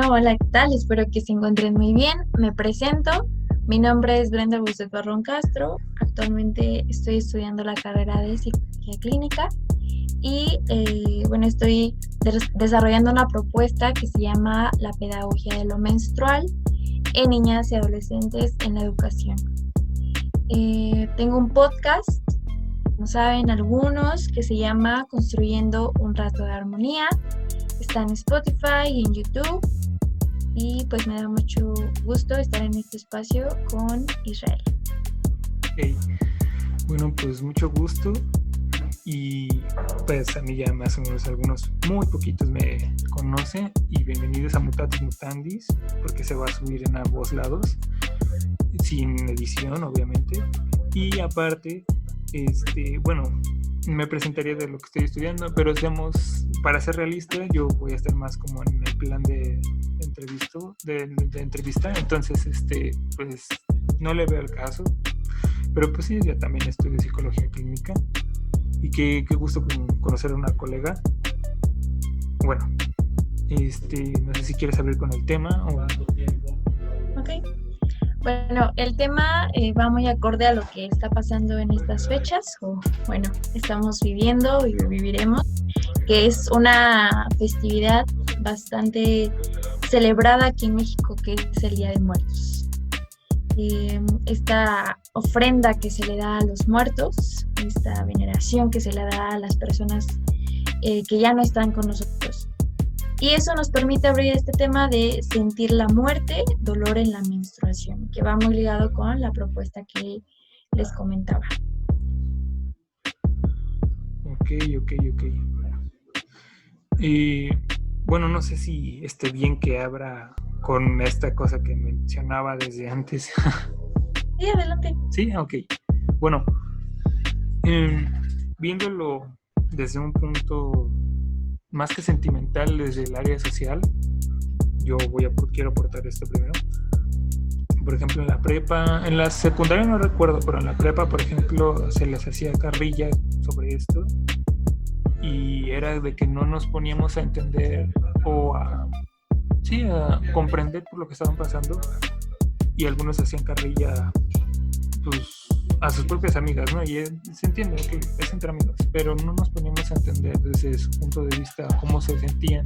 Hola, ¿qué tal? Espero que se encuentren muy bien. Me presento. Mi nombre es Brenda Buset Barrón Castro. Actualmente estoy estudiando la carrera de Psicología Clínica y estoy desarrollando una propuesta que se llama la pedagogía de lo menstrual en niñas y adolescentes en la educación. Tengo un podcast, como saben algunos, que se llama Construyendo un rato de armonía. Está en Spotify y en YouTube. Y pues me da mucho gusto estar en este espacio con Israel. Hey. Bueno, pues mucho gusto. Y pues a mí ya más o menos algunos muy poquitos me conocen. Y bienvenidos a Mutatis Mutandis, porque se va a subir en ambos lados, sin edición obviamente. Y aparte, me presentaría de lo que estoy estudiando, pero para ser realista, yo voy a estar más como en el plan de entrevista, entonces pues no le veo el caso, pero pues sí, ya también estudio Psicología Clínica y qué gusto conocer a una colega. Bueno, no sé si quieres abrir con el tema o... Ok. Bueno, el tema va muy acorde a lo que está pasando en estas fechas, estamos viviendo y viviremos, que es una festividad bastante celebrada aquí en México, que es el Día de Muertos. Esta ofrenda que se le da a los muertos, esta veneración que se le da a las personas que ya no están con nosotros. Y eso nos permite abrir este tema de sentir la muerte, dolor en la menstruación, que va muy ligado con la propuesta que les comentaba. Ok. Y bueno, no sé si esté bien que abra con esta cosa que mencionaba desde antes. Sí, adelante. Sí, ok. Bueno, viéndolo desde un punto más que sentimental, desde el área social, quiero aportar esto primero. Por ejemplo, en la prepa, en la secundaria no recuerdo, pero en la prepa, por ejemplo, se les hacía carrilla sobre esto y era de que no nos poníamos a entender o a comprender por lo que estaban pasando, y algunos hacían carrilla pues a sus propias amigas, ¿no? Y se entiende que es entre amigos, pero no nos poníamos a entender desde su punto de vista cómo se sentían.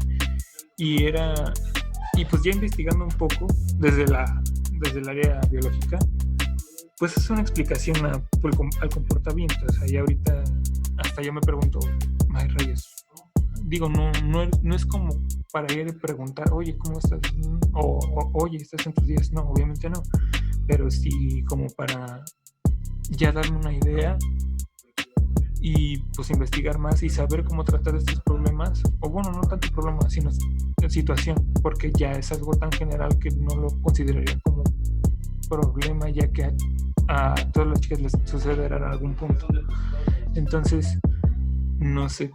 Y pues ya investigando un poco desde el área biológica, pues es una explicación al comportamiento. O sea, y ahorita hasta yo me pregunto, ay rayos, digo, no es como para ir a preguntar, oye, ¿cómo estás? O oye, ¿estás en tus días? No, obviamente no, pero sí como para ya darme una idea y pues investigar más y saber cómo tratar estos problemas, o bueno, no tanto problemas, sino situación, porque ya es algo tan general que no lo consideraría como problema, ya que a todas las chicas les sucederá en algún punto. Entonces, no sé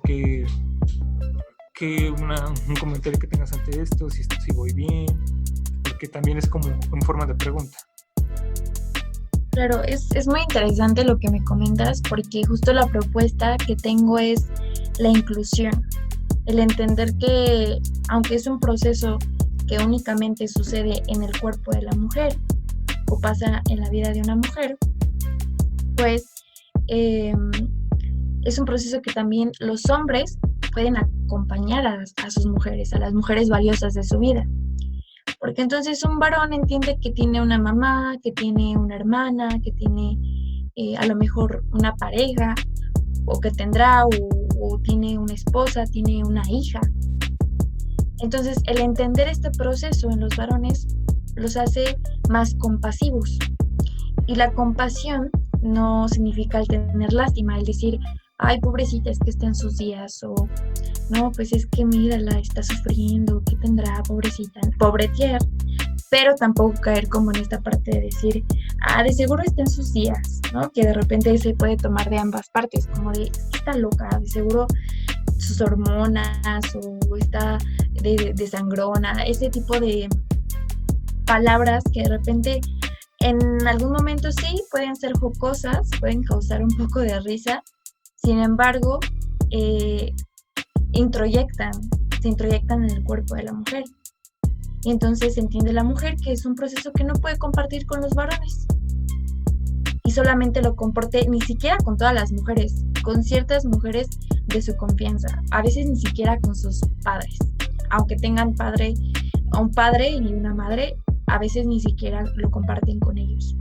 un comentario que tengas ante esto, si voy bien, porque también es como en forma de pregunta. Claro, es muy interesante lo que me comentas, porque justo la propuesta que tengo es la inclusión, el entender que aunque es un proceso que únicamente sucede en el cuerpo de la mujer o pasa en la vida de una mujer, pues es un proceso que también los hombres pueden acompañar a sus mujeres, a las mujeres valiosas de su vida. Porque entonces un varón entiende que tiene una mamá, que tiene una hermana, que tiene a lo mejor una pareja, o que tendrá, o tiene una esposa, tiene una hija. Entonces el entender este proceso en los varones los hace más compasivos. Y la compasión no significa el tener lástima, el decir, ay, pobrecita, es que está en sus días, o no, pues es que mírala, está sufriendo, ¿qué tendrá, pobrecita? Pobretier, pero tampoco caer como en esta parte de decir, de seguro está en sus días, ¿no? Que de repente se puede tomar de ambas partes, como de, está loca, de seguro sus hormonas, o está de sangrona, ese tipo de palabras que de repente en algún momento sí pueden ser jocosas, pueden causar un poco de risa. Sin embargo, se introyectan en el cuerpo de la mujer. Y entonces entiende la mujer que es un proceso que no puede compartir con los varones. Y solamente lo comporte, ni siquiera con todas las mujeres, con ciertas mujeres de su confianza, a veces ni siquiera con sus padres, aunque tengan un padre y una madre, a veces ni siquiera lo comparten con ellos,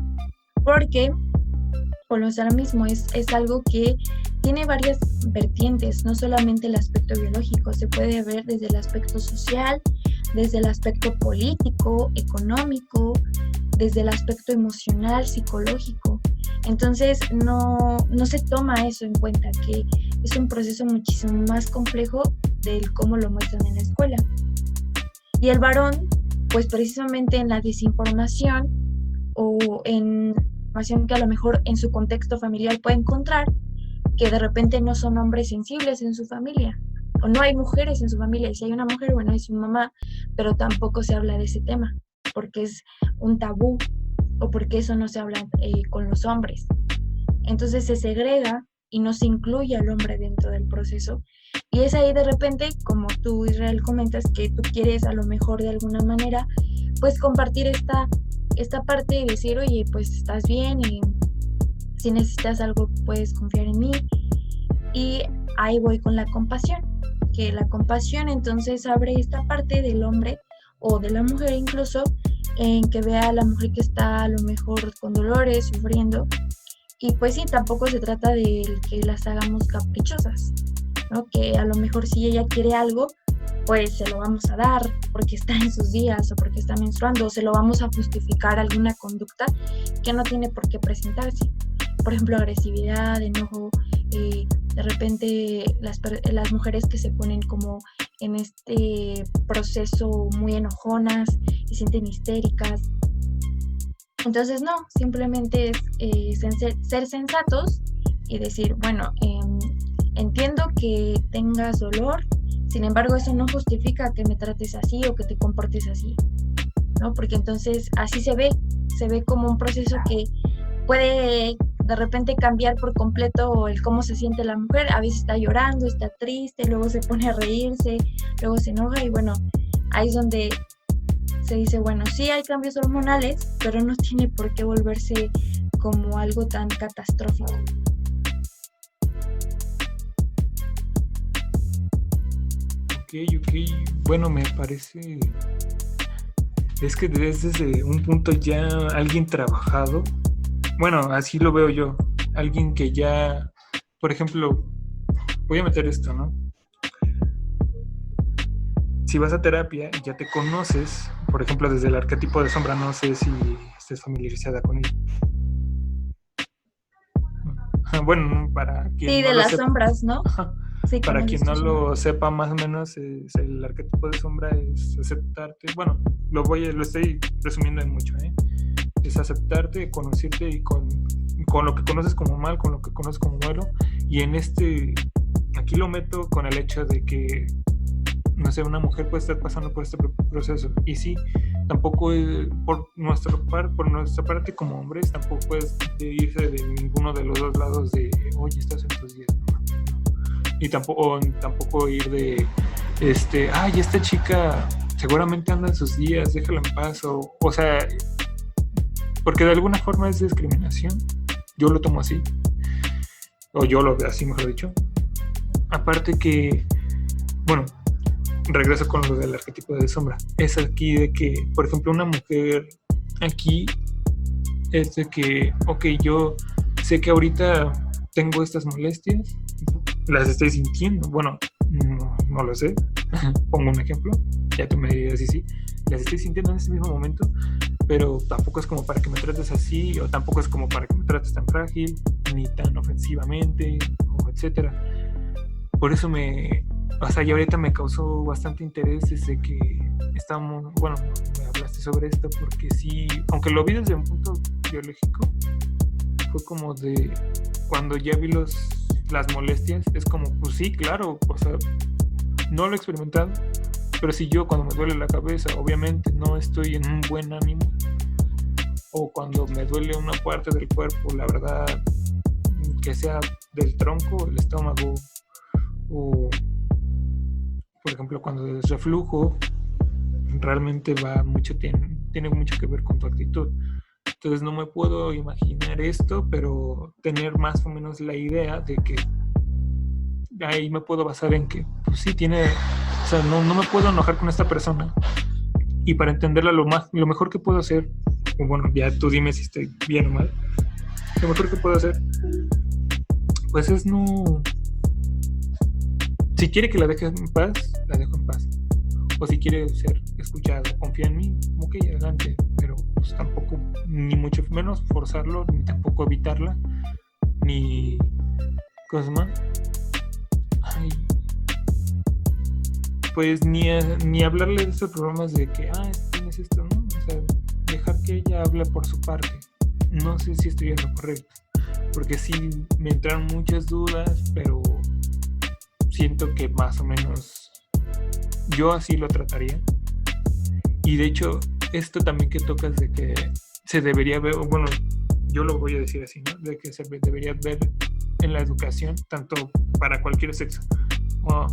porque volvemos a lo mismo, es algo que tiene varias vertientes, no solamente el aspecto biológico, se puede ver desde el aspecto social, desde el aspecto político, económico, desde el aspecto emocional, psicológico. Entonces no se toma eso en cuenta, que es un proceso muchísimo más complejo del cómo lo muestran en la escuela. Y el varón, pues precisamente en la desinformación o en información que a lo mejor en su contexto familiar puede encontrar, que de repente no son hombres sensibles en su familia, o no hay mujeres en su familia, y si hay una mujer, bueno, es su mamá, pero tampoco se habla de ese tema, porque es un tabú, o porque eso no se habla con los hombres. Entonces se segrega y no se incluye al hombre dentro del proceso. Y es ahí de repente, como tú, Israel, comentas, que tú quieres a lo mejor de alguna manera, pues compartir esta parte y decir, oye, pues estás bien y si necesitas algo puedes confiar en mí. Y ahí voy con la compasión, que la compasión entonces abre esta parte del hombre o de la mujer incluso, en que vea a la mujer que está a lo mejor con dolores, sufriendo, y pues sí, tampoco se trata de que las hagamos caprichosas, ¿no? Que a lo mejor si ella quiere algo, pues se lo vamos a dar porque está en sus días o porque está menstruando, o se lo vamos a justificar alguna conducta que no tiene por qué presentarse. Por ejemplo, agresividad, enojo, de repente las mujeres que se ponen como en este proceso muy enojonas y sienten histéricas. Entonces no, simplemente es ser sensatos y decir, bueno, entiendo que tengas dolor, sin embargo eso no justifica que me trates así o que te comportes así, ¿no? Porque entonces así se ve como un proceso que puede de repente cambiar por completo el cómo se siente la mujer. A veces está llorando, está triste, luego se pone a reírse, luego se enoja y bueno, ahí es donde se dice, bueno, sí hay cambios hormonales, pero no tiene por qué volverse como algo tan catastrófico. Ok. Bueno, me parece... Es que desde un punto ya alguien trabajado, bueno, así lo veo yo, alguien que ya, por ejemplo, voy a meter esto, ¿no? Si vas a terapia y ya te conoces, por ejemplo, desde el arquetipo de sombra, no sé si estés familiarizada con ello. Bueno, para quien sí, no de lo las sepa, sombras, ¿no? Sí, para quien no lo sepa más o menos, el arquetipo de sombra es aceptarte. Bueno, lo estoy resumiendo en mucho, ¿eh? Es aceptarte, conocerte y con lo que conoces como mal, con lo que conoces como bueno. Y aquí lo meto con el hecho de que, no sé, una mujer puede estar pasando por este proceso. Y sí, tampoco por nuestra parte como hombres, tampoco es de irse de ninguno de los dos lados de, oye, estás en tus días, ¿no? Y tampoco ir de, esta chica seguramente anda en sus días, déjala en paz, o sea, porque de alguna forma es discriminación. Yo lo tomo así, o yo lo veo así, mejor dicho. Aparte que, bueno, regreso con lo del arquetipo de sombra. Es aquí de que, por ejemplo, una mujer aquí es de que, ok, yo sé que ahorita tengo estas molestias, las estoy sintiendo. Bueno, no lo sé. Pongo un ejemplo, ya tú me dirás si sí. Las estoy sintiendo en ese mismo momento, pero tampoco es como para que me trates así, o tampoco es como para que me trates tan frágil, ni tan ofensivamente, o etcétera. Por eso ya ahorita me causó bastante interés desde que me hablaste sobre esto, porque sí, aunque lo vi desde un punto biológico, fue como de, cuando ya vi las molestias, es como, pues sí, claro, o sea, no lo he experimentado, pero si yo cuando me duele la cabeza, obviamente no estoy en un buen ánimo, o cuando me duele una parte del cuerpo, la verdad, que sea del tronco, el estómago, o por ejemplo cuando es reflujo, realmente tiene mucho que ver con tu actitud. Entonces no me puedo imaginar esto, pero tener más o menos la idea de que ahí me puedo basar en que, pues sí, o sea, no me puedo enojar con esta persona. Y para entenderla lo mejor que puedo hacer, o bueno, ya tú dime si estoy bien o mal, lo mejor que puedo hacer, pues es no... Si quiere que la deje en paz, la dejo en paz. O si quiere ser escuchado, confía en mí, ok, adelante. Pero pues tampoco, ni mucho menos forzarlo, ni tampoco evitarla, ni cosas más. Ay, pues ni hablarle de estos problemas de que, tienes esto, ¿no? O sea, dejar que ella hable por su parte. No sé si estoy en lo correcto, porque sí me entraron muchas dudas, pero siento que más o menos yo así lo trataría. Y de hecho, esto también que tocas de que se debería ver, bueno, yo lo voy a decir así, ¿no? De que se debería ver en la educación, tanto para cualquier sexo, o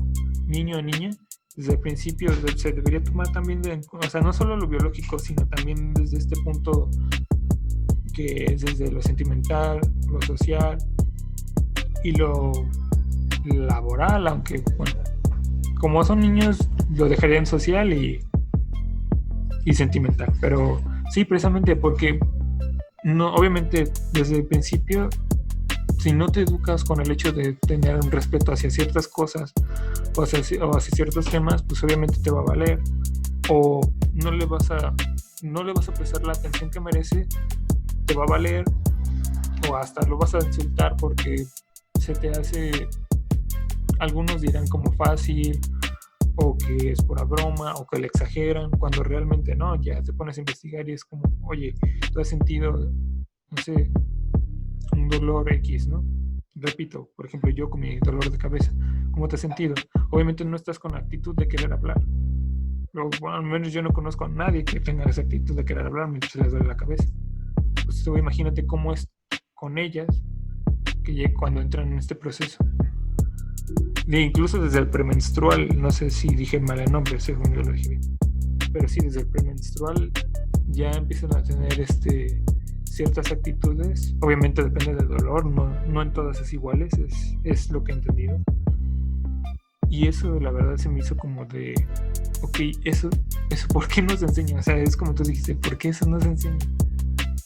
niño o niña, desde el principio se debería tomar también, o sea, no solo lo biológico, sino también desde este punto que es desde lo sentimental, lo social y lo laboral, aunque, bueno, como son niños, lo dejaría en social y sentimental, pero sí, precisamente porque no, obviamente desde el principio, si no te educas con el hecho de tener un respeto hacia ciertas cosas o hacia ciertos temas, pues obviamente te va a valer, o no le vas a prestar la atención que merece, te va a valer, o hasta lo vas a insultar porque se te hace, algunos dirán como fácil, o que es pura broma, o que le exageran, cuando realmente no. Ya te pones a investigar y es como, oye, tú has sentido, no sé, un dolor X, ¿no? Repito, por ejemplo, yo con mi dolor de cabeza, ¿cómo te has sentido? Obviamente no estás con la actitud de querer hablar, pero bueno, al menos yo no conozco a nadie que tenga esa actitud de querer hablar mientras les duele la cabeza. Pues imagínate cómo es con ellas que cuando entran en este proceso. Incluso desde el premenstrual, no sé si dije mal el nombre, según yo lo dije bien, pero sí, desde el premenstrual ya empiezan a tener ciertas actitudes. Obviamente depende del dolor, no en todas es iguales, es lo que he entendido. Y eso la verdad se me hizo como de, ok, eso ¿por qué no se enseña? O sea, es como tú dijiste, ¿por qué eso no se enseña?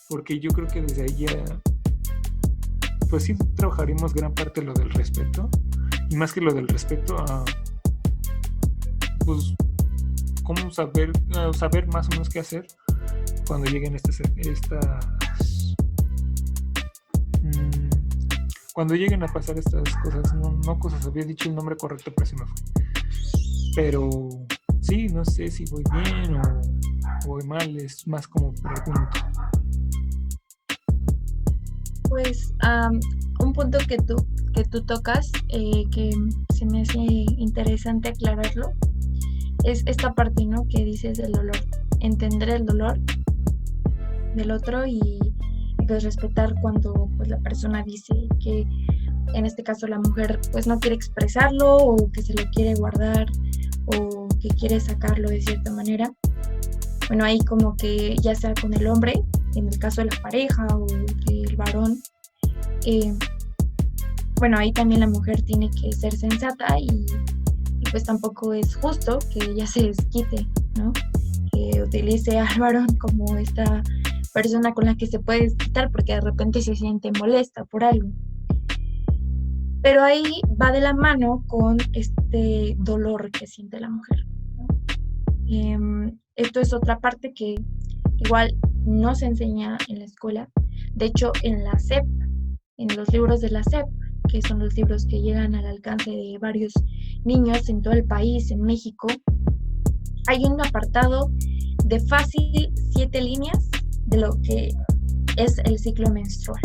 Porque yo creo que desde ahí ya, pues sí trabajaríamos gran parte de lo del respeto. Y más que lo del respeto, cómo saber más o menos qué hacer cuando lleguen cuando lleguen a pasar estas cosas. No cosas, había dicho el nombre correcto, pero se me fue. Pero sí, no sé si voy bien o voy mal, es más como pregunta. Pues un punto que tú tocas, que se me hace interesante aclararlo, es esta parte, ¿no?, que dices del dolor. Entender el dolor del otro y pues respetar cuando pues la persona dice que en este caso la mujer pues no quiere expresarlo, o que se lo quiere guardar, o que quiere sacarlo de cierta manera. Bueno, ahí como que ya sea con el hombre, en el caso de la pareja, o del varón, bueno, ahí también la mujer tiene que ser sensata y pues tampoco es justo que ella se desquite, ¿no? Que utilice al varón como esta persona con la que se puede desquitar porque de repente se siente molesta por algo. Pero ahí va de la mano con este dolor que siente la mujer, ¿no? Esto es otra parte que igual no se enseña en la escuela. De hecho, en la SEP, en los libros de la SEP, que son los libros que llegan al alcance de varios niños en todo el país, en México, hay un apartado de fácil 7 líneas de lo que es el ciclo menstrual.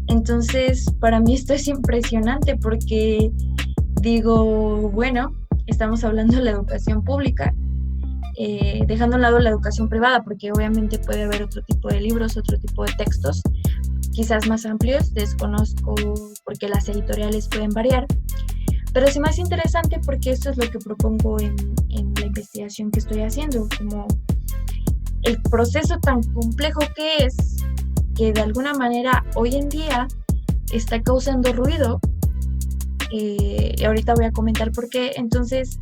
Entonces, para mí esto es impresionante porque digo, bueno, estamos hablando de la educación pública, dejando a un lado la educación privada, porque obviamente puede haber otro tipo de libros, otro tipo de textos, quizás más amplios, desconozco porque las editoriales pueden variar, pero es más interesante porque esto es lo que propongo en la investigación que estoy haciendo, como el proceso tan complejo que es, que de alguna manera hoy en día está causando ruido. Y ahorita voy a comentar por qué. Entonces,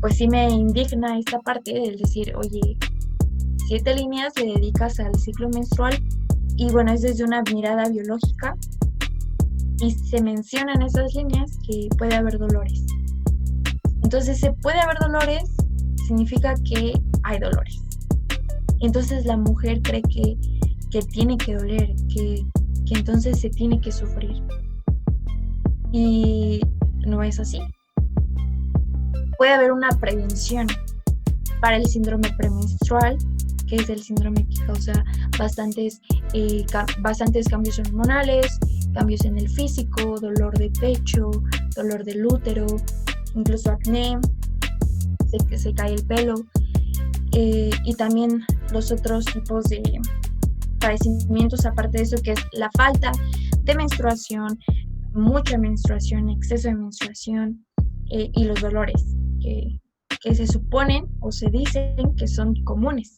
pues sí me indigna esta parte del decir, oye, 7 líneas le dedicas al ciclo menstrual, y bueno, es desde una mirada biológica, y se mencionan esas líneas que puede haber dolores. Entonces, se puede haber dolores, significa que hay dolores. Entonces la mujer cree que tiene que doler, que entonces se tiene que sufrir. Y no es así. Puede haber una prevención para el síndrome premenstrual, que es el síndrome que causa bastantes cambios hormonales, cambios en el físico, dolor de pecho, dolor del útero, incluso acné, se cae el pelo, y también los otros tipos de padecimientos, aparte de eso, que es la falta de menstruación, mucha menstruación, exceso de menstruación, y los dolores que se suponen o se dicen que son comunes,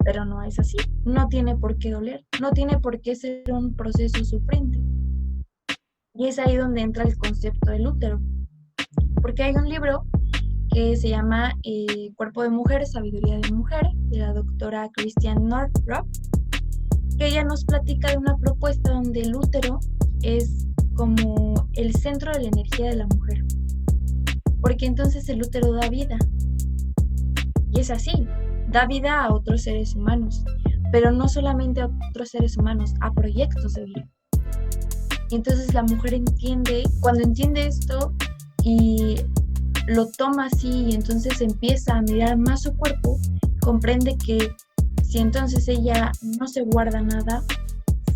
pero no es así. No tiene por qué doler, no tiene por qué ser un proceso sufriente. Y es ahí donde entra el concepto del útero, porque hay un libro que se llama Cuerpo de Mujer, Sabiduría de Mujer, de la doctora Christiane Northrup, que ella nos platica de una propuesta donde el útero es como el centro de la energía de la mujer, porque entonces el útero da vida, y es así, da vida a otros seres humanos, pero no solamente a otros seres humanos, a proyectos de vida. Y entonces la mujer cuando entiende esto y lo toma así, y entonces empieza a mirar más su cuerpo, comprende que si entonces ella no se guarda nada,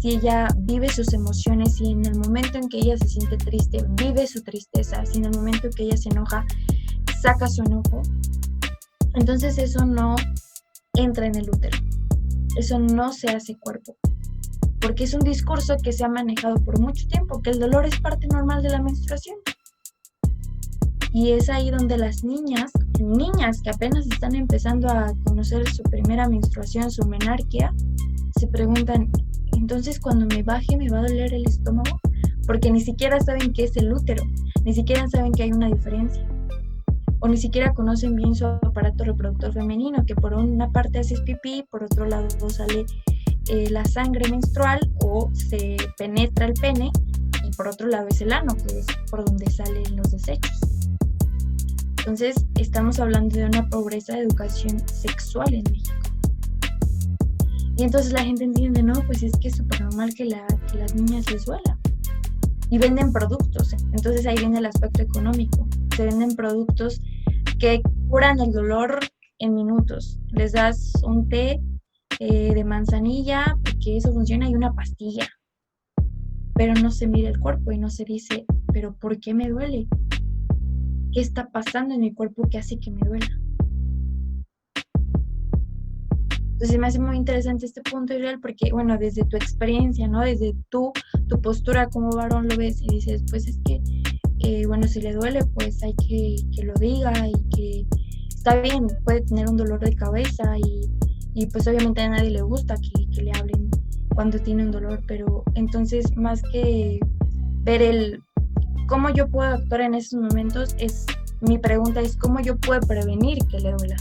si ella vive sus emociones, y en el momento en que ella se siente triste, vive su tristeza, si en el momento en que ella se enoja, saca su enojo, entonces eso no entra en el útero, eso no se hace cuerpo, porque es un discurso que se ha manejado por mucho tiempo, que el dolor es parte normal de la menstruación. Y es ahí donde las niñas que apenas están empezando a conocer su primera menstruación, su menarquia, se preguntan, entonces cuando me baje me va a doler el estómago, porque ni siquiera saben qué es el útero, ni siquiera saben que hay una diferencia, o ni siquiera conocen bien su aparato reproductor femenino, que por una parte haces pipí, por otro lado sale la sangre menstrual o se penetra el pene, y por otro lado es el ano, que es por donde salen los desechos. Entonces estamos hablando de una pobreza de educación sexual en México. Y entonces la gente entiende, no, pues es que es súper normal que las niñas les duela. Y venden productos, entonces ahí viene el aspecto económico. Se venden productos que curan el dolor en minutos. Les das un té de manzanilla, porque eso funciona, y una pastilla. Pero no se mira el cuerpo y no se dice, pero ¿por qué me duele? ¿Qué está pasando en mi cuerpo que hace que me duela? Entonces me hace muy interesante este punto, Israel, porque, bueno, desde tu experiencia, ¿no? Desde tu postura como varón lo ves y dices, pues es que, bueno, si le duele, pues hay que lo diga, y que está bien, puede tener un dolor de cabeza, y pues obviamente a nadie le gusta que le hablen cuando tiene un dolor, pero entonces más que ver cómo yo puedo actuar en esos momentos, mi pregunta es cómo yo puedo prevenir que le duela,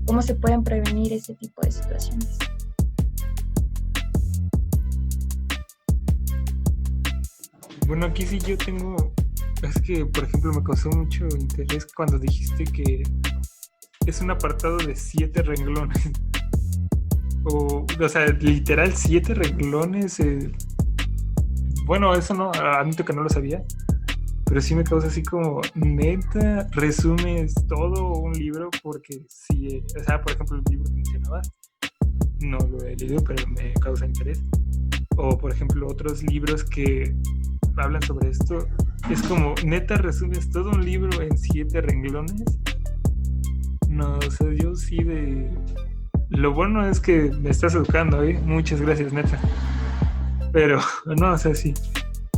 cómo se pueden prevenir ese tipo de situaciones. Bueno, aquí sí yo es que por ejemplo me causó mucho interés cuando dijiste que es un apartado de 7 renglones, o sea, literal 7 renglones. Bueno, eso no, admito que no lo sabía, pero sí me causa así como, neta, resumes todo un libro, porque sí, o sea, por ejemplo, el libro que mencionabas, no lo he leído, pero me causa interés. O, por ejemplo, otros libros que hablan sobre esto, es como, neta, resumes todo un libro en 7 renglones. No, o sea, yo sí Lo bueno es que me estás educando, ¿eh? Muchas gracias, neta. Pero, no, o sea, sí.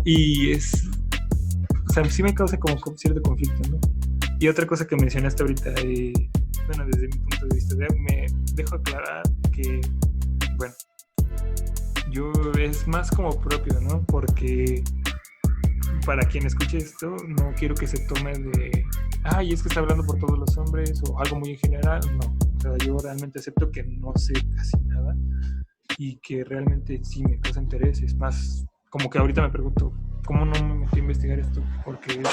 Y o sea, sí me causa como cierto conflicto, ¿no? Y otra cosa que mencionaste ahorita, bueno, desde mi punto de vista, me dejo aclarar que, bueno, yo es más como propio, ¿no? Porque para quien escuche esto, no quiero que se tome de, ay, es que está hablando por todos los hombres o algo muy en general. No, o sea, yo realmente acepto que no sé casi nada y que realmente sí me causa interés. Es más, como que ahorita me pregunto, ¿cómo no me metí a investigar esto? Porque es,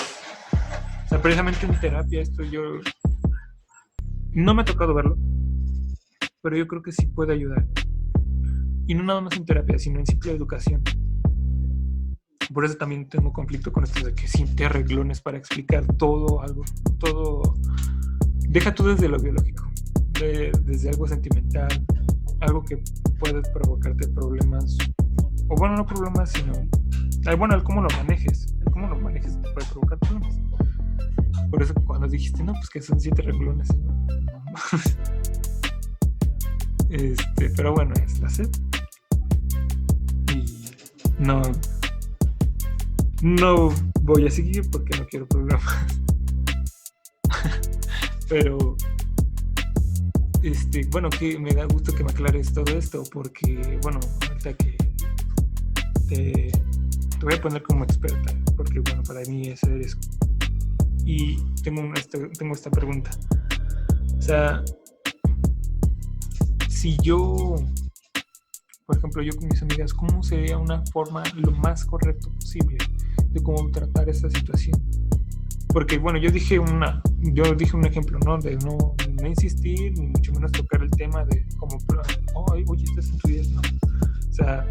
o sea, precisamente en terapia esto yo no me ha tocado verlo, pero yo creo que sí puede ayudar. Y no nada más en terapia, sino en simple educación. Por eso también tengo conflicto con esto de que siempre arreglones para explicar todo, algo, todo. Deja tú desde lo biológico, desde algo sentimental, algo que puede provocarte problemas, o bueno, no problemas, sino, bueno, el cómo lo manejes te puede provocar problemas. Por eso cuando dijiste, no, pues que son 7 renglones, ¿no? Pero bueno, es la sed. Y no voy a seguir porque no quiero problemas. Pero bueno, que me da gusto que me aclares todo esto, porque bueno, ahorita que te voy a poner como experta, porque bueno, para mí eso eres. Y tengo esta pregunta. O sea, si yo, por ejemplo, yo con mis amigas, ¿cómo sería una forma lo más correcto posible de cómo tratar esta situación? Porque, bueno, yo dije un ejemplo, ¿no? De no insistir, ni mucho menos tocar el tema de como, oye, estás en tu vida, no. O sea,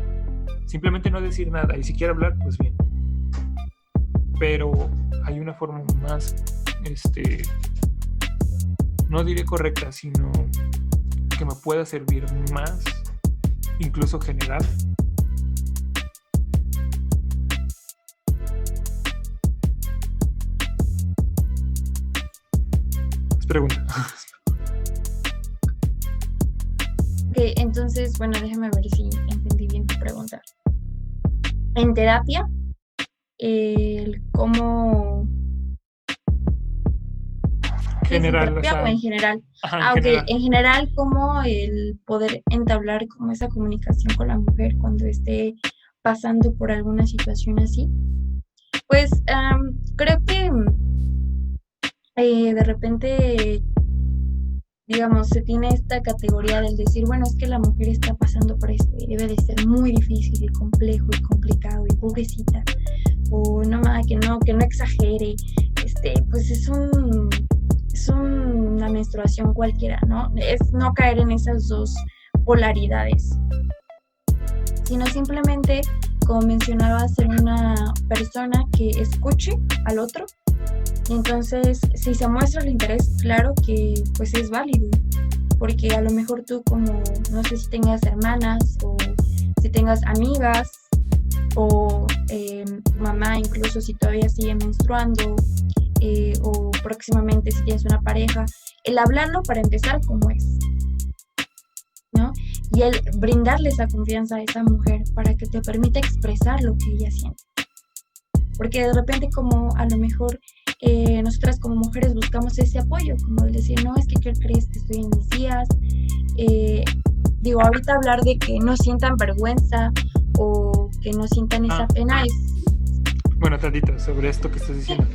simplemente no decir nada, y si quiere hablar, pues bien. Pero hay una forma más, no diré correcta, sino que me pueda servir más, incluso general. Pregunta. Ok, entonces, bueno, déjame ver si entendí bien tu pregunta. En terapia, ¿cómo? General, ¿En terapia o en general? Ajá, en general. En general, ¿cómo el poder entablar como esa comunicación con la mujer cuando esté pasando por alguna situación así? Pues creo que de repente, digamos, se tiene esta categoría del decir, bueno, es que la mujer está pasando por esto y debe de ser muy difícil y complejo y complicado y pobrecita, o no, que no exagere, pues es una menstruación cualquiera, ¿no? Es no caer en esas dos polaridades, sino simplemente, como mencionaba, ser una persona que escuche al otro. Y entonces, si se muestra el interés, claro que pues es válido, porque a lo mejor tú, como no sé si tengas hermanas o si tengas amigas o tu mamá, incluso si todavía sigue menstruando, o próximamente si tienes una pareja, el hablarlo para empezar como es, ¿no? Y el brindarle esa confianza a esa mujer para que te permita expresar lo que ella siente. Porque de repente, como a lo mejor nosotras como mujeres buscamos ese apoyo, como el decir, no, es que ¿qué crees? Que estoy en mis días. Ahorita hablar de que no sientan vergüenza o que no sientan esa pena es... Bueno, tantito sobre esto que estás diciendo.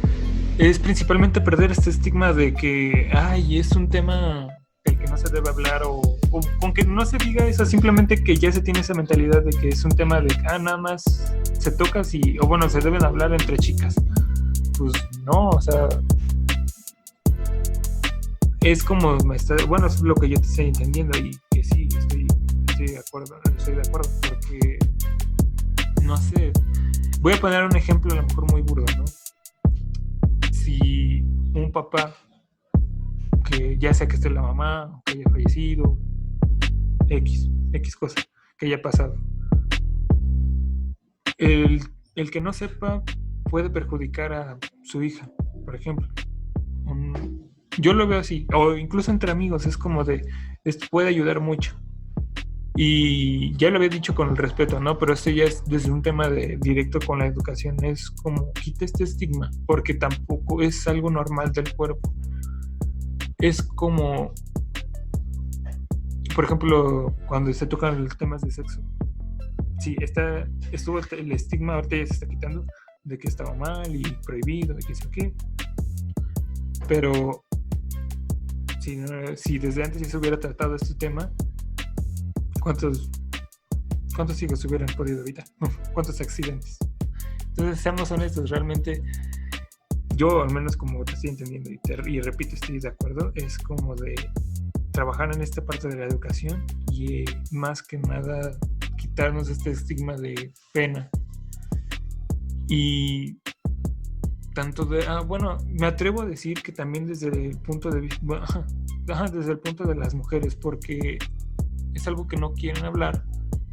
Es principalmente perder este estigma de que, es un tema del que no se debe hablar, o con que no se diga eso, simplemente que ya se tiene esa mentalidad de que es un tema de nada más se toca se deben hablar entre chicas. Pues no, o sea, es como es lo que yo te estoy entendiendo, y que sí, estoy de acuerdo, porque no sé, voy a poner un ejemplo a lo mejor muy burdo, ¿no? Si un papá, que ya sea que esté la mamá, que haya fallecido, X cosa que haya pasado, el que no sepa puede perjudicar a su hija, por ejemplo. Yo lo veo así, o incluso entre amigos, es como esto puede ayudar mucho. Y ya lo había dicho con el respeto, ¿no? Pero esto ya es desde un tema directo con la educación, es como quita este estigma, porque tampoco es algo normal del cuerpo. es como, por ejemplo, cuando se tocan los temas de sexo. Sí, estuvo el estigma, ahorita ya se está quitando, de que estaba mal y prohibido y que sé qué. Pero si desde antes ya se hubiera tratado este tema, ¿cuántos hijos se hubieran podido evitar? ¿Cuántos accidentes? Entonces, seamos honestos, realmente yo, al menos como te estoy entendiendo y repito, estoy de acuerdo, es como de trabajar en esta parte de la educación y más que nada quitarnos este estigma de pena. Y tanto de, bueno, me atrevo a decir que también desde el punto de vista, desde el punto de las mujeres, porque es algo que no quieren hablar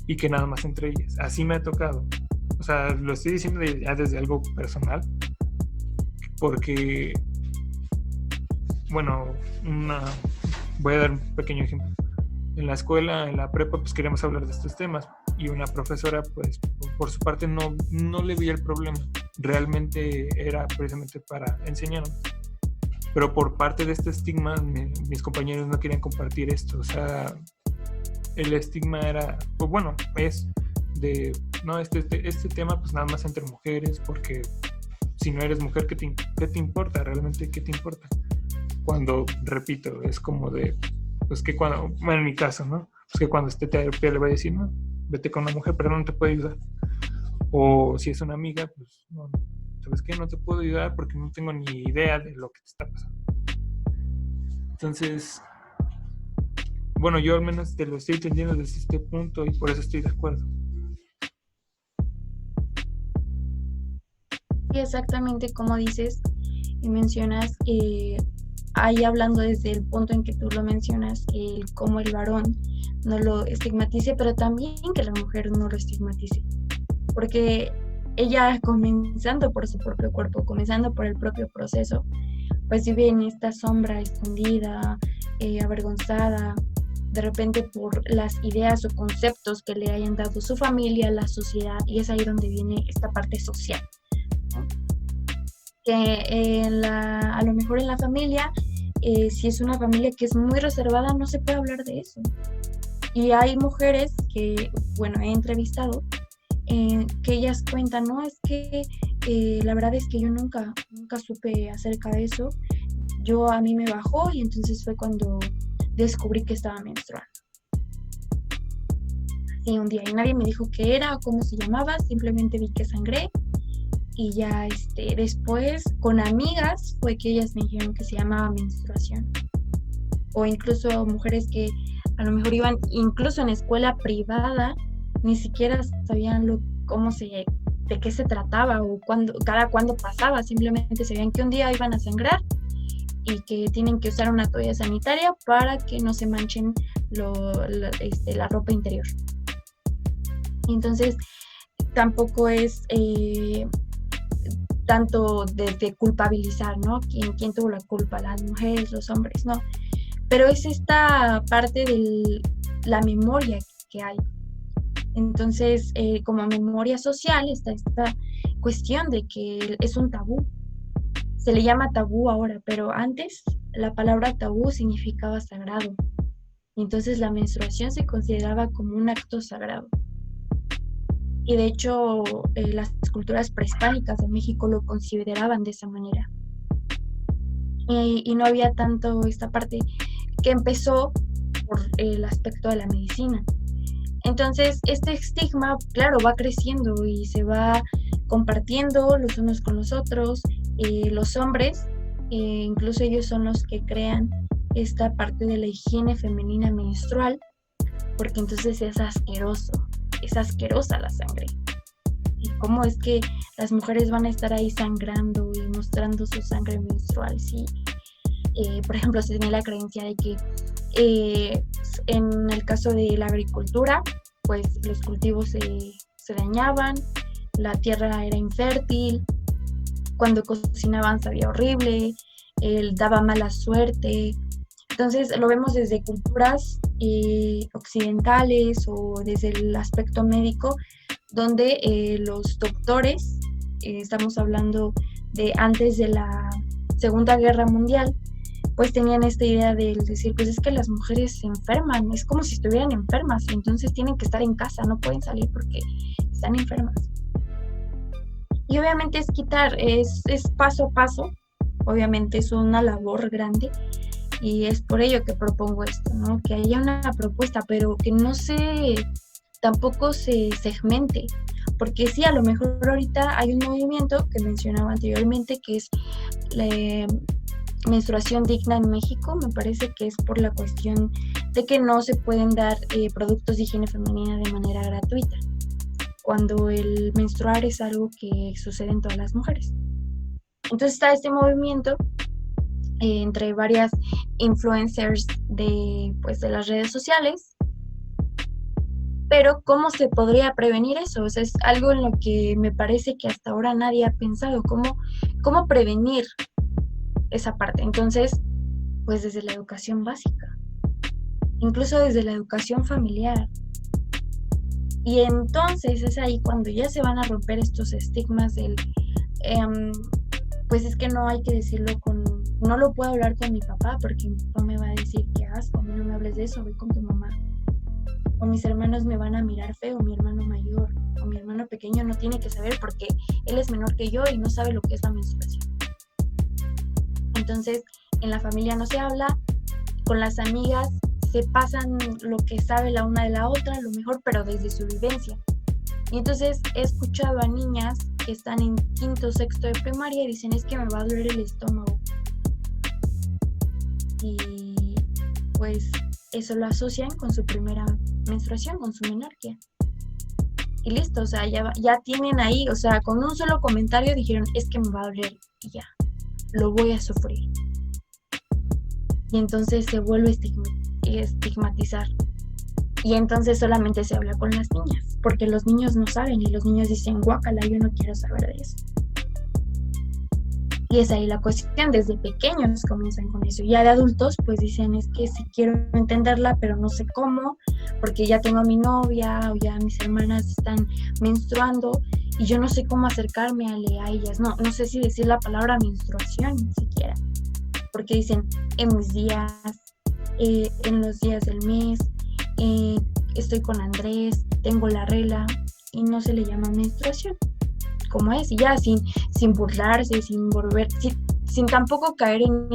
y que nada más entre ellas. Así me ha tocado. O sea, lo estoy diciendo ya desde algo personal, porque, bueno, voy a dar un pequeño ejemplo. En la escuela, en la prepa, pues queríamos hablar de estos temas y una profesora, pues, por su parte no le veía el problema. Realmente era precisamente para enseñarnos. Pero por parte de este estigma, mis compañeros no querían compartir esto. O sea, el estigma era, pues bueno, es de, no, este tema pues nada más entre mujeres, porque si no eres mujer, ¿qué te importa? ¿Realmente qué te importa? Cuando, repito, es como de, pues que cuando, bueno, en mi caso, ¿no? Pues que cuando esté terapia le voy a decir, no, vete con una mujer, pero no te puede ayudar. O si es una amiga, pues, no, ¿sabes qué? No te puedo ayudar porque no tengo ni idea de lo que te está pasando. Entonces, bueno, yo al menos te lo estoy entendiendo desde este punto y por eso estoy de acuerdo. Sí, exactamente como dices y mencionas, ahí hablando desde el punto en que tú lo mencionas, cómo el varón no lo estigmatice, pero también que la mujer no lo estigmatice, porque ella, comenzando por su propio cuerpo, comenzando por el propio proceso, pues vive en esta sombra escondida, avergonzada, de repente por las ideas o conceptos que le hayan dado su familia, la sociedad, y es ahí donde viene esta parte social, ¿no? Que a lo mejor en la familia, si es una familia que es muy reservada, no se puede hablar de eso. Y hay mujeres que, bueno, he entrevistado, que ellas cuentan, no, es que la verdad es que yo nunca supe acerca de eso. A mí me bajó y entonces fue cuando descubrí que estaba menstruando. Sí, un día, y nadie me dijo qué era o cómo se llamaba, simplemente vi que sangré y ya después con amigas fue que ellas me dijeron que se llamaba menstruación. O incluso mujeres que a lo mejor iban incluso en escuela privada, ni siquiera sabían de qué se trataba o cada cuándo pasaba, simplemente sabían que un día iban a sangrar y que tienen que usar una toalla sanitaria para que no se manchen la ropa interior. Entonces, tampoco es tanto de culpabilizar, ¿no? ¿Quién tuvo la culpa? ¿Las mujeres, los hombres? No. Pero es esta parte de la memoria que hay. Entonces, como memoria social está esta cuestión de que es un tabú. Se le llama tabú ahora, pero antes la palabra tabú significaba sagrado. Entonces la menstruación se consideraba como un acto sagrado. Y de hecho, las culturas prehispánicas de México lo consideraban de esa manera. Y no había tanto esta parte que empezó por el aspecto de la medicina. Entonces, este estigma, claro, va creciendo y se va compartiendo los unos con los otros. Los hombres, incluso ellos son los que crean esta parte de la higiene femenina menstrual, porque entonces es asquerosa la sangre. ¿Y cómo es que las mujeres van a estar ahí sangrando y mostrando su sangre menstrual? Sí. Por ejemplo, se tiene la creencia de que en el caso de la agricultura, pues los cultivos se dañaban, la tierra era infértil, cuando cocinaban sabía horrible, daba mala suerte. Entonces lo vemos desde culturas occidentales o desde el aspecto médico, donde los doctores, estamos hablando de antes de la Segunda Guerra Mundial, pues tenían esta idea de decir, pues es que las mujeres se enferman, es como si estuvieran enfermas, y entonces tienen que estar en casa, no pueden salir porque están enfermas. Y obviamente es paso a paso, obviamente es una labor grande, y es por ello que propongo esto, ¿no? Que haya una propuesta, pero que tampoco se segmente, porque sí, a lo mejor ahorita hay un movimiento que mencionaba anteriormente, que es la menstruación digna en México. Me parece que es por la cuestión de que no se pueden dar productos de higiene femenina de manera gratuita, cuando el menstruar es algo que sucede en todas las mujeres. Entonces está este movimiento entre varias influencers de las redes sociales, pero ¿cómo se podría prevenir eso? O sea, es algo en lo que me parece que hasta ahora nadie ha pensado, cómo prevenir esa parte. Entonces, pues desde la educación básica, incluso desde la educación familiar. Y entonces es ahí cuando ya se van a romper estos estigmas del, pues es que no hay que decirlo no lo puedo hablar con mi papá porque mi papá me va a decir, qué asco, a mí no me hables de eso, ve con tu mamá. O mis hermanos me van a mirar feo, mi hermano mayor o mi hermano pequeño no tiene que saber porque él es menor que yo y no sabe lo que es la menstruación. Entonces, en la familia no se habla, con las amigas se pasan lo que sabe la una de la otra, a lo mejor, pero desde su vivencia. Y entonces he escuchado a niñas que están en quinto, sexto de primaria y dicen, es que me va a doler el estómago. Y pues eso lo asocian con su primera menstruación, con su menarquia. Y listo, o sea, ya tienen ahí, o sea, con un solo comentario dijeron, es que me va a doler y ya, lo voy a sufrir. Y entonces se vuelve estigmatizar. Y entonces solamente se habla con las niñas, porque los niños no saben y los niños dicen, guácala, yo no quiero saber de eso. Y es ahí la cuestión, desde pequeños comienzan con eso. Ya de adultos, pues dicen, es que sí quiero entenderla, pero no sé cómo, porque ya tengo a mi novia o ya mis hermanas están menstruando y yo no sé cómo acercarme a ellas. No sé si decir la palabra menstruación ni siquiera, porque dicen, en mis días, en los días del mes, estoy con Andrés, tengo la regla, y no se le llama menstruación, como es, y ya sin burlarse, sin tampoco caer en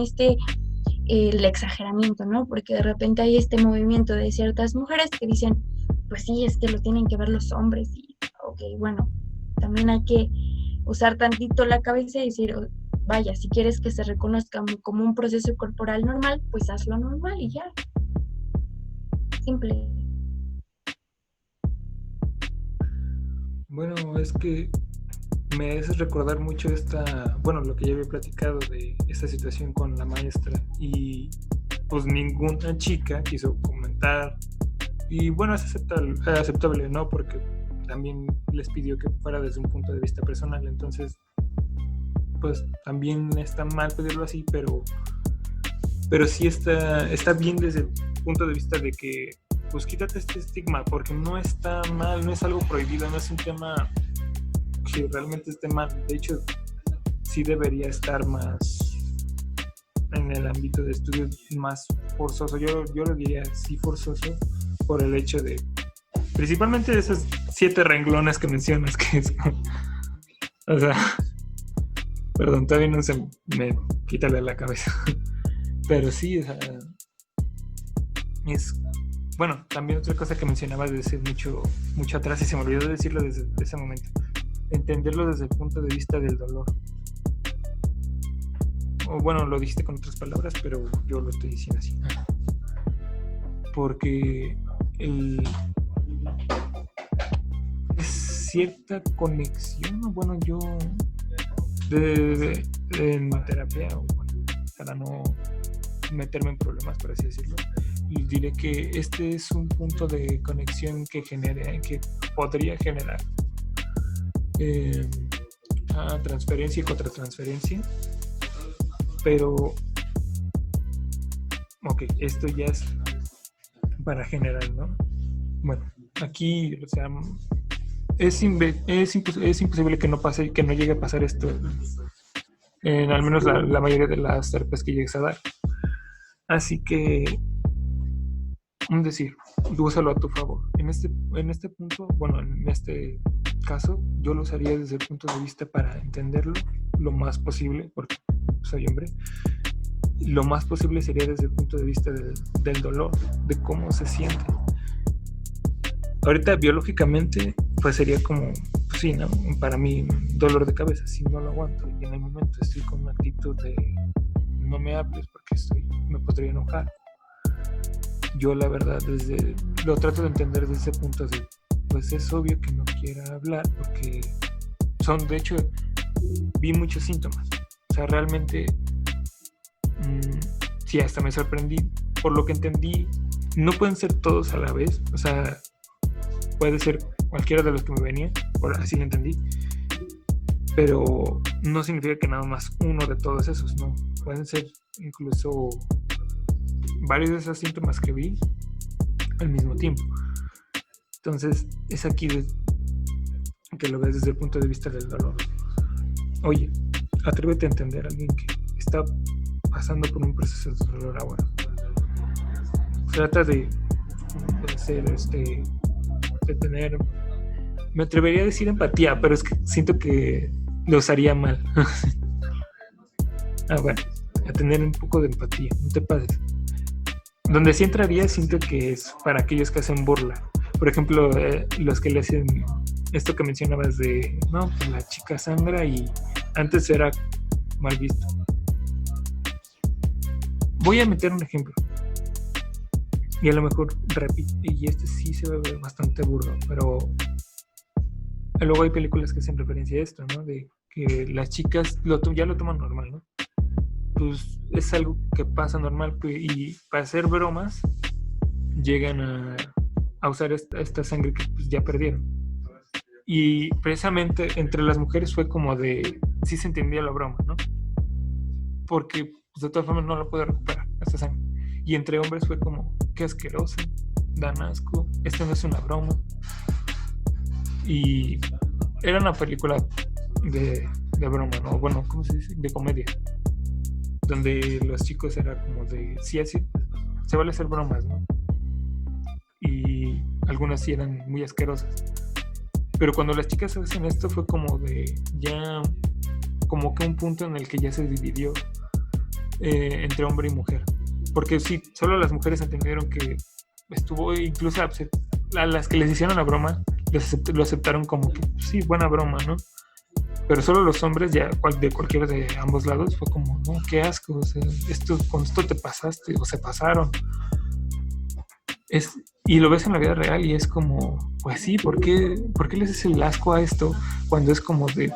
el exageramiento, ¿no? Porque de repente hay este movimiento de ciertas mujeres que dicen, pues sí, es que lo tienen que ver los hombres, y ok, bueno, también hay que usar tantito la cabeza y decir, vaya, si quieres que se reconozca como un proceso corporal normal, pues hazlo normal y ya. Simple. Bueno, es que me hace recordar mucho lo que ya había platicado de esta situación con la maestra, y pues ninguna chica quiso comentar, y bueno, es aceptable, ¿no? Porque también les pidió que fuera desde un punto de vista personal, entonces pues también está mal pedirlo así, pero sí está bien desde el punto de vista de que pues quítate este estigma, porque no está mal, no es algo prohibido, no es un tema que realmente esté mal. De hecho, sí debería estar más en el ámbito de estudios, más forzoso. Yo lo diría sí forzoso, por el hecho de, principalmente de esos 7 renglones que mencionas, que es, o sea, perdón, todavía no se me quita de la cabeza, pero sí, o sea, es, bueno, también otra cosa que mencionabas desde mucho atrás, y se me olvidó decirlo desde ese momento, entenderlo desde el punto de vista del dolor. O bueno, lo dijiste con otras palabras, pero yo lo estoy diciendo así. Porque es cierta conexión, bueno, yo en terapia, bueno, para no meterme en problemas, por así decirlo, y diré que este es un punto de conexión que podría generar transferencia y contratransferencia, pero ok, esto ya es para general, ¿no? Bueno, aquí, o sea, es imposible que no pase, que no llegue a pasar esto en al menos la mayoría de las terapias que llegues a dar, Así que, un decir, úsalo a tu favor. En este punto, bueno, en este caso, yo lo usaría desde el punto de vista para entenderlo lo más posible, porque soy hombre. Lo más posible sería desde el punto de vista del dolor, de cómo se siente. Ahorita biológicamente pues sería como, pues sí, ¿no? Para mí dolor de cabeza, si no lo aguanto y en el momento estoy con una actitud de no me hables porque me podría enojar. Yo la verdad lo trato de entender desde ese punto de, pues es obvio que no quiera hablar porque de hecho vi muchos síntomas, o sea, realmente sí, hasta me sorprendí. Por lo que entendí, no pueden ser todos a la vez. O sea, puede ser cualquiera de los que me venía, así lo entendí. Pero no significa que nada más uno de todos esos, no. Pueden ser incluso varios de esos síntomas que vi al mismo tiempo. Entonces, es aquí que lo ves desde el punto de vista del dolor. Oye, atrévete a entender a alguien que está pasando por un proceso de dolor ahora. Trata de ser, de tener, me atrevería a decir empatía, pero es que siento que lo usaría mal. Bueno, a tener un poco de empatía, no te pases. Donde sí entraría, siento que es para aquellos que hacen burla. Por ejemplo, los que le hacen esto que mencionabas de, no, pues la chica sangra y antes era mal visto. Voy a meter un ejemplo. Y a lo mejor repito, y sí se ve bastante burdo, pero luego hay películas que hacen referencia a esto, ¿no? De que las chicas ya lo toman normal, ¿no? Pues es algo que pasa normal y para hacer bromas llegan a usar esta sangre que pues, ya perdieron. Y precisamente entre las mujeres fue como de, sí se entendía la broma, ¿no? Porque pues, de todas formas no la puede recuperar esta sangre. Y entre hombres fue como, qué asqueroso, dan asco, esto no es una broma. Y era una película de broma, ¿no? Bueno, ¿cómo se dice? De comedia. Donde los chicos era como de, sí, así, se vale hacer bromas, ¿no? Y algunas sí eran muy asquerosas. Pero cuando las chicas hacen esto fue como de, ya, como que un punto en el que ya se dividió entre hombre y mujer. Porque sí, solo las mujeres entendieron que estuvo, incluso a las que les hicieron la broma, lo aceptaron como que, sí, buena broma, ¿no? Pero solo los hombres, ya de cualquiera de ambos lados, fue como, no, qué asco, o sea, con esto te pasaste, o se pasaron. Y lo ves en la vida real y es como, pues sí, ¿por qué les haces el asco a esto? Cuando es como de,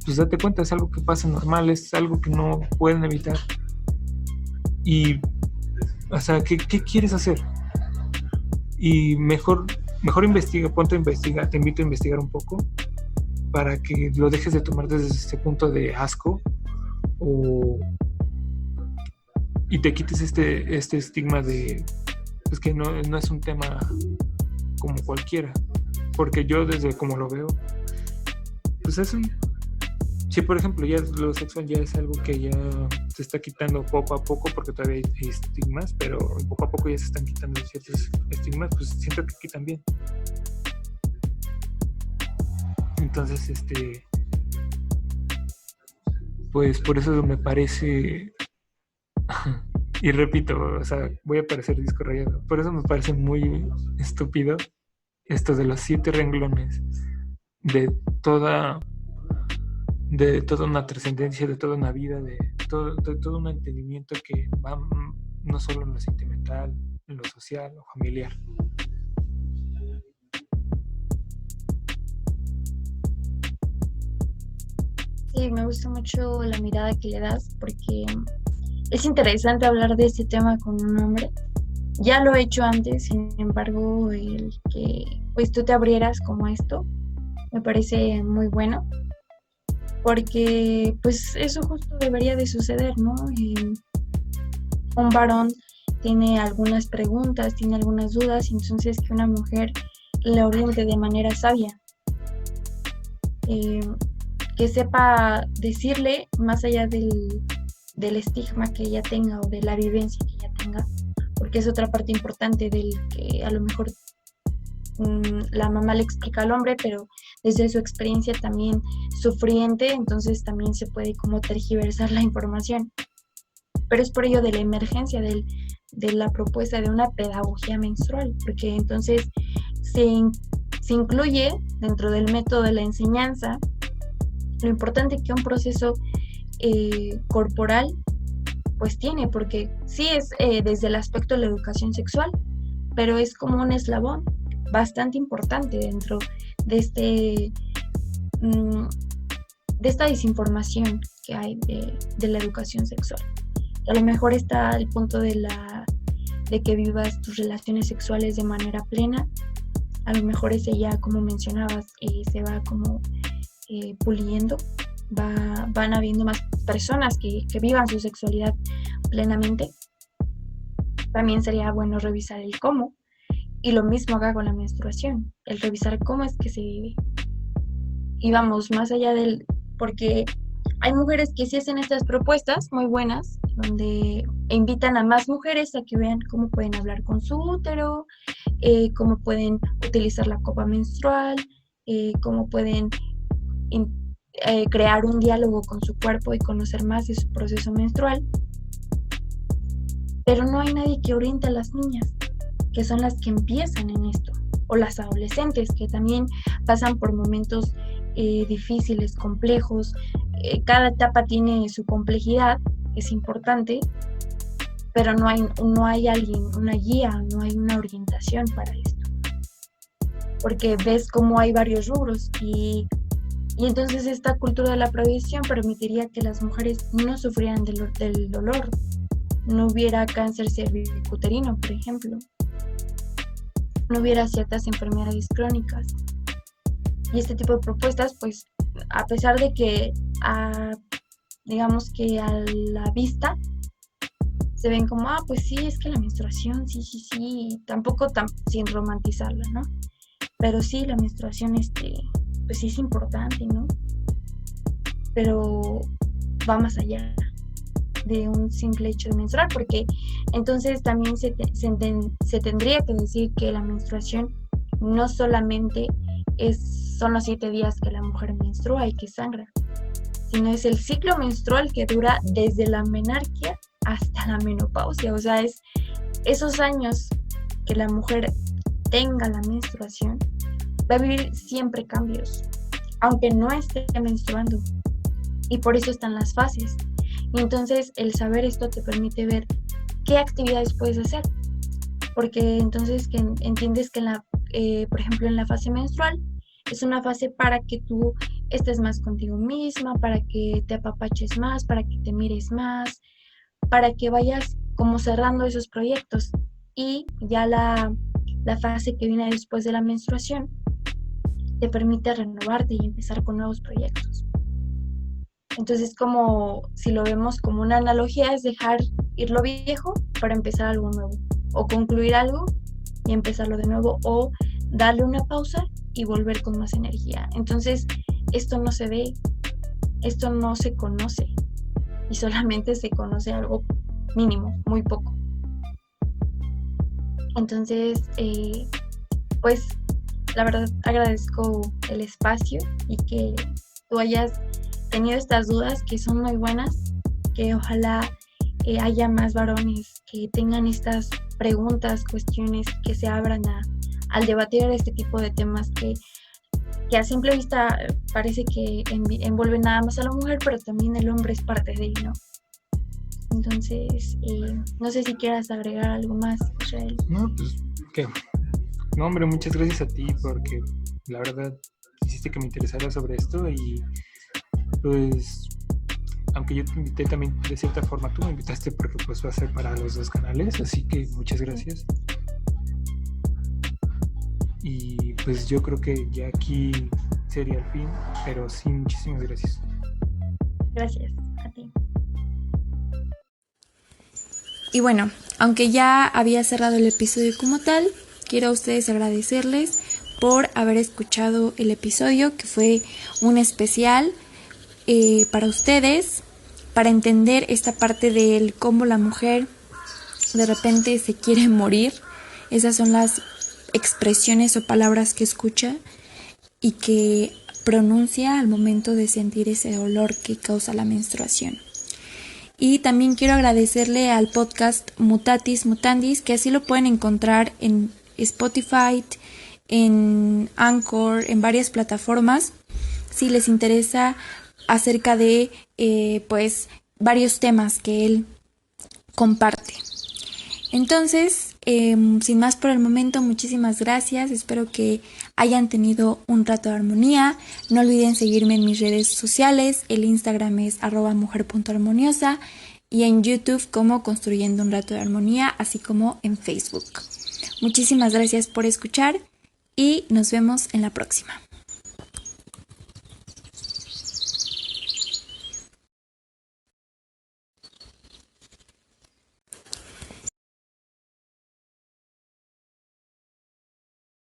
pues date cuenta, es algo que pasa normal, es algo que no pueden evitar. Y, o sea, ¿qué quieres hacer? Y mejor investiga, ponte a investigar, te invito a investigar un poco para que lo dejes de tomar desde este punto de asco y te quites este estigma de pues que no es un tema como cualquiera, porque yo desde como lo veo, pues es sí, por ejemplo, ya lo sexual ya es algo que ya se está quitando poco a poco, porque todavía hay estigmas, pero poco a poco ya se están quitando ciertos estigmas, pues siento que aquí también. Entonces, pues por eso me parece, y repito, o sea, voy a parecer disco rayado, por eso me parece muy estúpido esto de los 7 renglones de toda una trascendencia, de toda una vida, de todo un entendimiento que va no solo en lo sentimental, en lo social o familiar. Sí, me gusta mucho la mirada que le das porque es interesante hablar de este tema con un hombre. Ya lo he hecho antes, sin embargo, el que pues tú te abrieras como esto me parece muy bueno, porque pues eso justo debería de suceder, ¿no? Un varón tiene algunas preguntas, tiene algunas dudas, y entonces que una mujer le oriente de manera sabia, que sepa decirle más allá del estigma que ella tenga o de la vivencia que ella tenga, porque es otra parte importante del que a lo mejor la mamá le explica al hombre, pero desde su experiencia también sufriente, entonces también se puede como tergiversar la información. Pero es por ello de la emergencia de la propuesta de una pedagogía menstrual, porque entonces se incluye dentro del método de la enseñanza lo importante que un proceso corporal pues tiene, porque sí es desde el aspecto de la educación sexual, pero es como un eslabón bastante importante dentro de esta desinformación que hay de la educación sexual. A lo mejor está el punto de que vivas tus relaciones sexuales de manera plena. A lo mejor ese ya, como mencionabas, se va como puliendo. Van habiendo más personas que vivan su sexualidad plenamente. También sería bueno revisar el cómo. Y lo mismo haga con la menstruación, el revisar cómo es que se vive. Y vamos, más allá porque hay mujeres que sí hacen estas propuestas muy buenas, donde invitan a más mujeres a que vean cómo pueden hablar con su útero, cómo pueden utilizar la copa menstrual, cómo pueden crear un diálogo con su cuerpo y conocer más de su proceso menstrual. Pero no hay nadie que oriente a las niñas, que son las que empiezan en esto, o las adolescentes, que también pasan por momentos difíciles, complejos. Cada etapa tiene su complejidad, es importante, pero no hay alguien, una guía, no hay una orientación para esto. Porque ves cómo hay varios rubros y entonces esta cultura de la prohibición permitiría que las mujeres no sufrieran del dolor, no hubiera cáncer cervicuterino, por ejemplo, no hubiera ciertas enfermedades crónicas. Y este tipo de propuestas, pues, a pesar de que, digamos que a la vista, se ven como, pues sí, es que la menstruación, sí, tampoco sin romantizarla, ¿no? Pero sí, la menstruación, pues sí es importante, ¿no? Pero va más allá de un simple hecho de menstruar, porque entonces también se tendría que decir que la menstruación no solamente son los 7 días que la mujer menstrua y que sangra, sino es el ciclo menstrual que dura desde la menarquia hasta la menopausia. O sea, es esos años que la mujer tenga la menstruación, va a vivir siempre cambios, aunque no esté menstruando. Y por eso están las fases. Y entonces el saber esto te permite ver qué actividades puedes hacer. Porque entonces entiendes que por ejemplo, en la fase menstrual es una fase para que tú estés más contigo misma, para que te apapaches más, para que te mires más, para que vayas como cerrando esos proyectos. Y ya la fase que viene después de la menstruación te permite renovarte y empezar con nuevos proyectos. Entonces, como si lo vemos como una analogía, es dejar ir lo viejo para empezar algo nuevo, o concluir algo y empezarlo de nuevo, o darle una pausa y volver con más energía. Entonces, esto no se ve, esto no se conoce, y solamente se conoce algo mínimo, muy poco. Entonces, pues, la verdad agradezco el espacio y que tú hayas tenido estas dudas que son muy buenas, que ojalá haya más varones que tengan estas preguntas, cuestiones, que se abran al debatir este tipo de temas que a simple vista parece que envuelven nada más a la mujer, pero también el hombre es parte de ello, ¿no? Entonces, no sé si quieras agregar algo más, Israel. No, pues, ¿qué? No, hombre, muchas gracias a ti porque la verdad hiciste que me interesara sobre esto y pues aunque yo te invité también de cierta forma, tú me invitaste porque pues va a ser para los dos canales, así que muchas gracias. Y pues yo creo que ya aquí sería el fin, pero sí, muchísimas gracias. Gracias a ti. Y bueno, aunque ya había cerrado el episodio como tal, quiero a ustedes agradecerles por haber escuchado el episodio, que fue un especial para ustedes, para entender esta parte del cómo la mujer de repente se quiere morir. Esas son las expresiones o palabras que escucha y que pronuncia al momento de sentir ese dolor que causa la menstruación. Y también quiero agradecerle al podcast Mutatis Mutandis, que así lo pueden encontrar en Spotify, en Anchor, en varias plataformas, si les interesa acerca de pues varios temas que él comparte. Entonces, sin más por el momento, muchísimas gracias. Espero que hayan tenido un rato de armonía. No olviden seguirme en mis redes sociales. El Instagram es @mujer.armoniosa y en YouTube como Construyendo un Rato de Armonía, así como en Facebook. Muchísimas gracias por escuchar y nos vemos en la próxima.